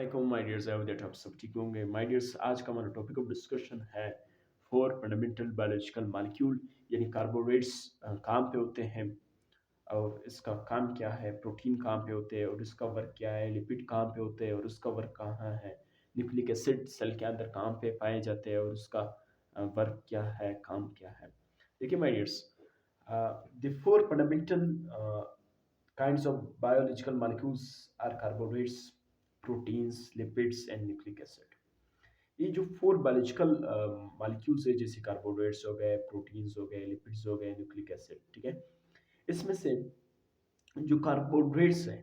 वालेकुम my dears, I hope आप सब ठीक होंगे। माय डियर्स, आज का हमारा टॉपिक ऑफ डिस्कशन है फोर फंडामेंटल बायोलॉजिकल मॉलिक्यूल यानी कार्बोहाइड्रेट्स कहाँ पे होते हैं और इसका काम क्या है। प्रोटीन कहाँ पे होते हैं और इसका वर्क क्या है। लिपिड कहाँ पे होते हैं और उसका वर्क कहाँ है। न्यूक्लिक एसिड सेल के अंदर कहाँ पे पाए जाते हैं और उसका वर्क क्या है, काम क्या है। देखिए my dears, the four fundamental kinds of biological molecules are carbohydrates, proteins, lipids and nucleic acid। ये जो फोर बायोलॉजिकल मॉलिक्यूल्स है, जैसे कार्बोहाइड्रेट्स हो गए, प्रोटीन्स हो गए, लिपिड्स हो गए, न्यूक्लिक एसिड, ठीक है। इसमें से जो कार्बोहाइड्रेट्स हैं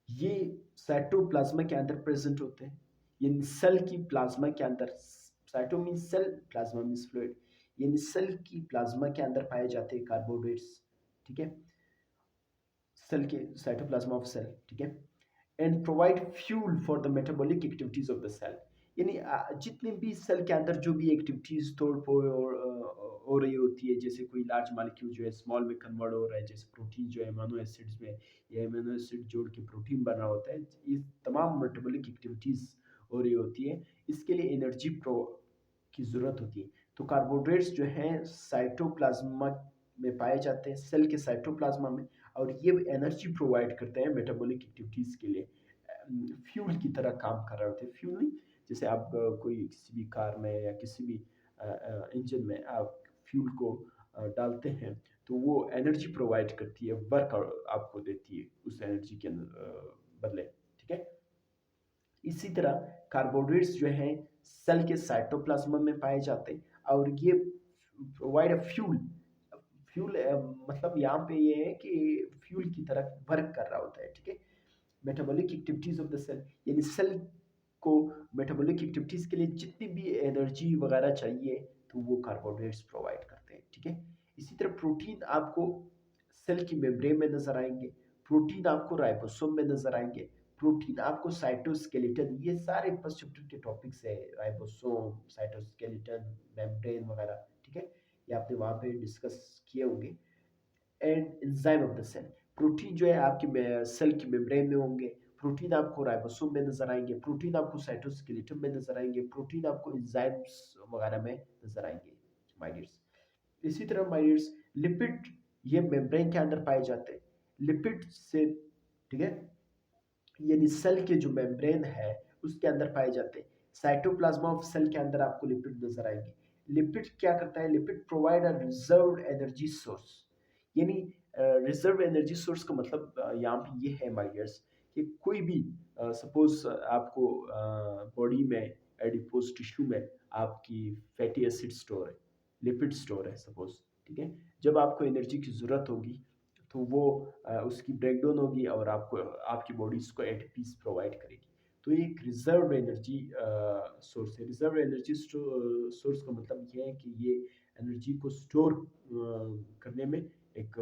ये साइटोप्लाज्मा के अंदर प्रेजेंट होते हैं, यानी सेल की प्लाज्मा के अंदर। Cyto mean cell, plasma mean fluid, यानी सेल की प्लाज्मा के अंदर पाए जाते हैं कार्बोहाइड्रेट्स, ठीक है। सेल के साइटोप्लाज्मा ऑफ सेल, ठीक है। And provide fuel for the metabolic activities of the cell, यानी जितने भी सेल के अंदर जो भी एक्टिविटीज तोड़ फोड़ हो रही होती है, जैसे कोई लार्ज मॉलिक्यूल जो है स्मॉल में कन्वर्ट हो रहा है, जैसे प्रोटीन जो है अमीनो एसिड्स में, या अमीनो एसिड जोड़ के प्रोटीन बना होता है, ये तमाम मेटाबॉलिक एक्टिविटीज हो रही होती है। इसके लिए एनर्जी प्रो की ज़रूरत होती है। तो कार्बोहाइड्रेट्स जो हैं साइटोप्लाज्मा में पाए जाते हैं, सेल के साइटोप्लाज्मा में, और ये एनर्जी प्रोवाइड करते हैं मेटाबॉलिक एक्टिविटीज़ के लिए। फ्यूल की तरह काम कर रहे होते हैं। फ्यूल नहीं, जैसे आप कोई किसी भी कार में या किसी भी इंजन में आप फ्यूल को डालते हैं तो वो एनर्जी प्रोवाइड करती है, वर्क आपको देती है उस एनर्जी के बदले, ठीक है। इसी तरह कार्बोहाइड्रेट्स जो हैं सेल के साइटोप्लाज्म में पाए जाते हैं और ये प्रोवाइड अ फ्यूल। फ्यूल मतलब यहाँ पे ये है कि फ्यूल की तरह वर्क कर रहा होता है, ठीक है। Metabolic activities of the cell, यानी सेल को मेटाबॉलिक एक्टिविटीज के लिए जितनी भी एनर्जी वगैरह चाहिए तो वो कार्बोहाइड्रेट्स प्रोवाइड करते हैं, ठीक है। इसी तरह प्रोटीन आपको सेल की मेम्ब्रेन में नजर आएंगे, प्रोटीन आपको राइबोसोम में नजर आएंगे, प्रोटीन आपको साइटोस्केलेटन, ये सारे फर्स्ट चैप्टर के टॉपिक्स है, राइबोसोम, साइटोस्केलेटन, मेम्ब्रेन वगैरह, ठीक है। ये आपने वहाँ पे डिस्कस किए होंगे। And enzyme of the cell, protein जो है आपके सेल की मेम्ब्रेन में होंगे, प्रोटीन आपको राइबोसोम में नजर आएंगे, प्रोटीन आपको साइटोस्केलेटन में नजर आएंगे, प्रोटीन आपको एंजाइम्स वगैरह में नजर आएंगे माय डियर्स। इसी तरह माय डियर्स लिपिड, ये मेम्ब्रेन के अंदर पाए जाते हैं। लिपिड से, ठीक है, यानी सेल के जो मेम्ब्रेन है उसके अंदर पाए जाते हैं। साइटोप्लाज्मा ऑफ सेल के अंदर आपको लिपिड नजर आएंगे। लिपिड क्या करता है, lipid provide a reserve energy source, यानी रिजर्व एनर्जी सोर्स का मतलब यहाँ पे ये है माय डियर्स कि कोई भी सपोज आपको बॉडी में एडिपोज टिश्यू में आपकी फैटी एसिड स्टोर है, लिपिड स्टोर है सपोज, ठीक है। जब आपको एनर्जी की ज़रूरत होगी तो वो उसकी ब्रेकडाउन होगी और आपको आपकी बॉडी इसको एटीपीज प्रोवाइड करेगी। तो ये एक रिजर्व एनर्जी सोर्स है। रिजर्व एनर्जी सोर्स का मतलब ये है कि ये एनर्जी को स्टोर करने में एक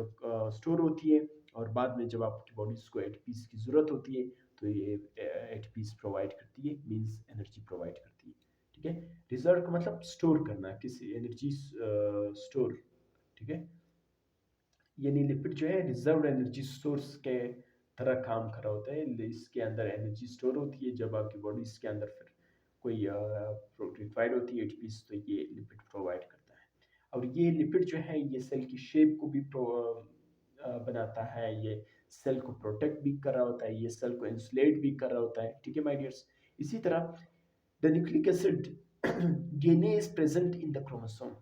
स्टोर होती है, और बाद में जब आपकी बॉडी को एटीपीज की ज़रूरत होती है तो ये एटीपीज प्रोवाइड करती है, मींस एनर्जी प्रोवाइड करती है, ठीक है। रिजर्व का मतलब स्टोर करना, किसी एनर्जी स्टोर, ठीक है। यानी लिपिड जो है रिजर्व एनर्जी सोर्स के तरह काम कर रहा होता है। इसके अंदर एनर्जी स्टोर होती है, जब आपकी बॉडी इसके अंदर फिर कोई रिक्वायर्ड होती है एटीपीज तो ये लिपिड प्रोवाइड करता है। और ये लिपिड जो है ये सेल की शेप को भी बनाता है, ये सेल को प्रोटेक्ट भी कर रहा होता है, ये सेल को इंसुलेट भी कर रहा होता है, ठीक है माय डियर्स। इसी तरह the nucleic acid DNA is present in the chromosome,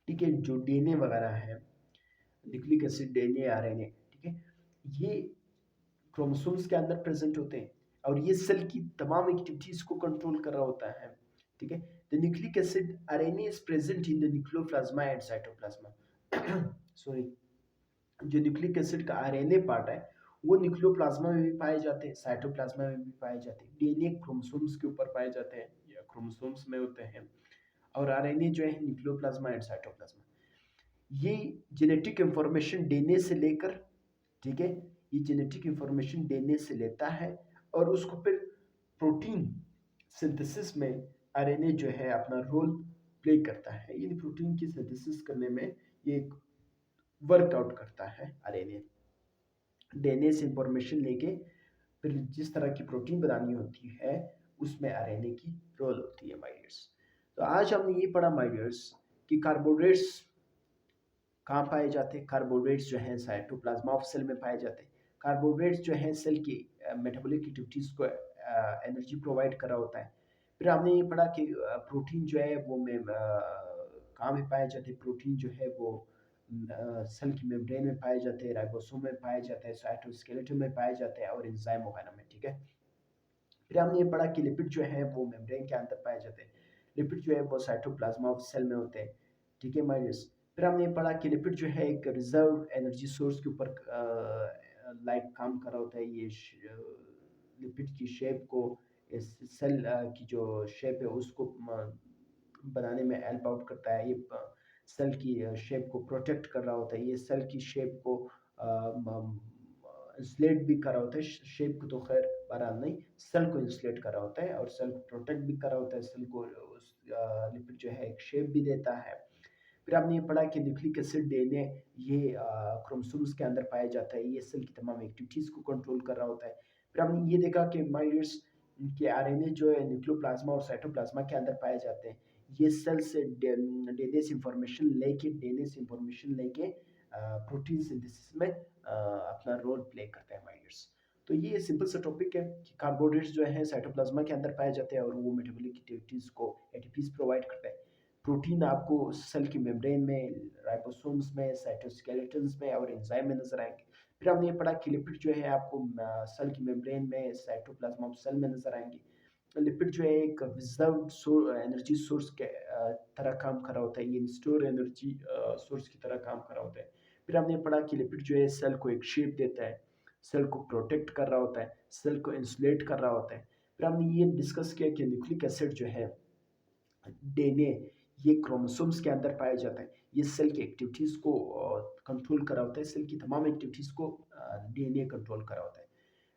ठीक है। जो डीएनए वगैरह है, न्यूक्लिक एसिड, डीएनए, आरएनए, ठीक है, ये क्रोमोसोम्स के अंदर प्रेजेंट होते हैं और ये सेल की तमाम एक्टिविटीज को कंट्रोल कर रहा होता है, ठीक है। The nucleic acid RNA is present in the nucleoplasm and cytoplasm sorry, जो न्यूक्लिक एसिड का आरएनए पार्ट है वो न्यूक्लियोप्लाज्मा में भी पाए जाते हैं, साइटोप्लाज्मा में भी पाए जाते हैं। डीएनए क्रोमोसोम्स के ऊपर पाए जाते हैं या क्रोमोसोम्स में होते हैं, और आरएनए जो है न्यूक्लियोप्लाज्मा एंड साइटोप्लाज्मा। ये जेनेटिक इंफॉर्मेशन डीएनए से लेकर, ठीक है, ये जेनेटिक इंफॉर्मेशन डीएनए से लेता है और उसको फिर प्रोटीन सिंथेसिस में आरएनए जो है अपना रोल प्ले करता है, यानी प्रोटीन की सिंथेसिस करने में ये एक वर्कआउट करता है आरएनए। डीएनए से इंफॉर्मेशन लेके फिर जिस तरह की प्रोटीन बनानी होती है उसमें आरएनए की रोल होती है माय डियर्स। तो आज हमने ये पढ़ा माय डियर्स कि कार्बोहाइड्रेट्स कहाँ पाए जाते हैं। कार्बोहाइड्रेट्स जो हैं साइटोप्लाज्मा ऑफ सेल में पाए जाते हैं। कार्बोहाइड्रेट्स जो हैं सेल की मेटाबॉलिक एक्टिविटीज़ को एनर्जी प्रोवाइड कर रहा होता है। फिर हमने ये पढ़ा कि प्रोटीन जो है वो में कहाँ पे पाए जाते हैं। प्रोटीन जो है वो सेल की मेम्ब्रेन में पाए जाते हैं, राइबोसोम में पाए जाते हैं, साइटोस्केलेटन में पाए जाते हैं और एंजाइम वगैरह में, ठीक है। फिर हमने ये पढ़ा कि लिपिड जो है वो मेम्ब्रेन के अंदर पाए जाते हैं। लिपिड जो है वो साइटोप्लाज्मा ऑफ सेल में होते हैं, ठीक है माइनस। फिर हमने ये पढ़ा कि लिपिड जो है एक रिजर्व एनर्जी सोर्स के ऊपर लाइक काम कर रहा होता है। ये लिपिड की शेप को, इस सेल की जो शेप है उसको बनाने में हेल्प आउट करता है। ये सेल की शेप को प्रोटेक्ट कर रहा होता है। ये सेल की शेप को इंसुलेट भी कर रहा होता है। शेप को तो खैर बहरहाल नहीं, सेल को इंसुलेट कर रहा होता है और सेल को प्रोटेक्ट भी कर रहा होता है। सेल को उस लिपिड जो है एक शेप भी देता है। फिर आपने ये पढ़ा कि न्यूक्लिक एसिड डीएनए ये क्रोमोसोम्स के अंदर पाया जाता है। ये सेल की तमाम एक्टिविटीज़ को कंट्रोल कर रहा होता है। फिर हमने ये देखा कि माइलियर्स के आरएनए जो है न्यूक्लियोप्लाज्मा और साइटोप्लाज्मा के अंदर पाए जाते हैं। ये सेल से डीएनए से इंफॉर्मेशन लेके प्रोटीन सिंथेसिस में अपना रोल प्ले करते हैं माइलियर्स। तो ये सिंपल सा टॉपिक है कि कार्बोहाइड्रेट्स जो है साइटोप्लाज्मा के अंदर पाए जाते हैं और वो मेटाबॉलिक एक्टिविटीज़ को एटीपीज प्रोवाइड करते हैं। प्रोटीन आपको सेल की मेम्ब्रेन में, राइबोसोम्स में, साइटोस्केलेटन्स में और एंजाइम में नजर आएंगे। फिर हमने ये पढ़ा कि लिपिड जो है आपको सेल की मेम्ब्रेन में, साइटोप्लाज्मा ऑफ सेल में नजर आएंगे। लिपिड जो है एक रिजर्व एनर्जी सोर्स के तरह काम कर रहा होता है। ये स्टोर एनर्जी सोर्स की तरह काम कर रहा होता है। फिर हमने पढ़ा कि लिपिड जो है सेल को एक शेप देता है, सेल को प्रोटेक्ट कर रहा होता है, सेल को इंसुलेट कर रहा होता है। फिर हमने ये डिस्कस किया कि न्यूक्लिक एसिड जो है डीएनए ये क्रोमोसोम्स के अंदर पाया जाता है। ये सेल की एक्टिविटीज़ को कंट्रोल कर रहा होता है। सेल की तमाम एक्टिविटीज़ को डीएनए कंट्रोल कर रहा होता है।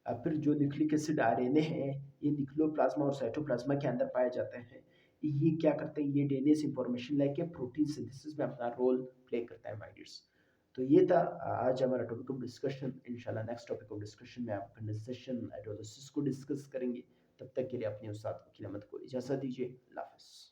फिर जो न्यूक्लिक एसिड आरएनए है ये न्यूक्लियोप्लाज्मा और साइटोप्लाज्मा के अंदर पाए जाते हैं। ये क्या करते हैं, ये डीएनए से इंफॉर्मेशन लेके प्रोटीन सिंथेसिस में अपना रोल प्ले करता है माय डियर्स। तो ये था आज हमारा टॉपिक ऑफ डिस्कशन। इंशाल्लाह नेक्स्ट टॉपिक ऑफ डिस्कशन में आप कंडेंसेशन हाइड्रोलिसिस को डिस्कस करेंगे। तब तक के लिए अपने उस्ताद वकील अहमद को इजाज़त दीजिए। अल्लाह हाफ़िज़।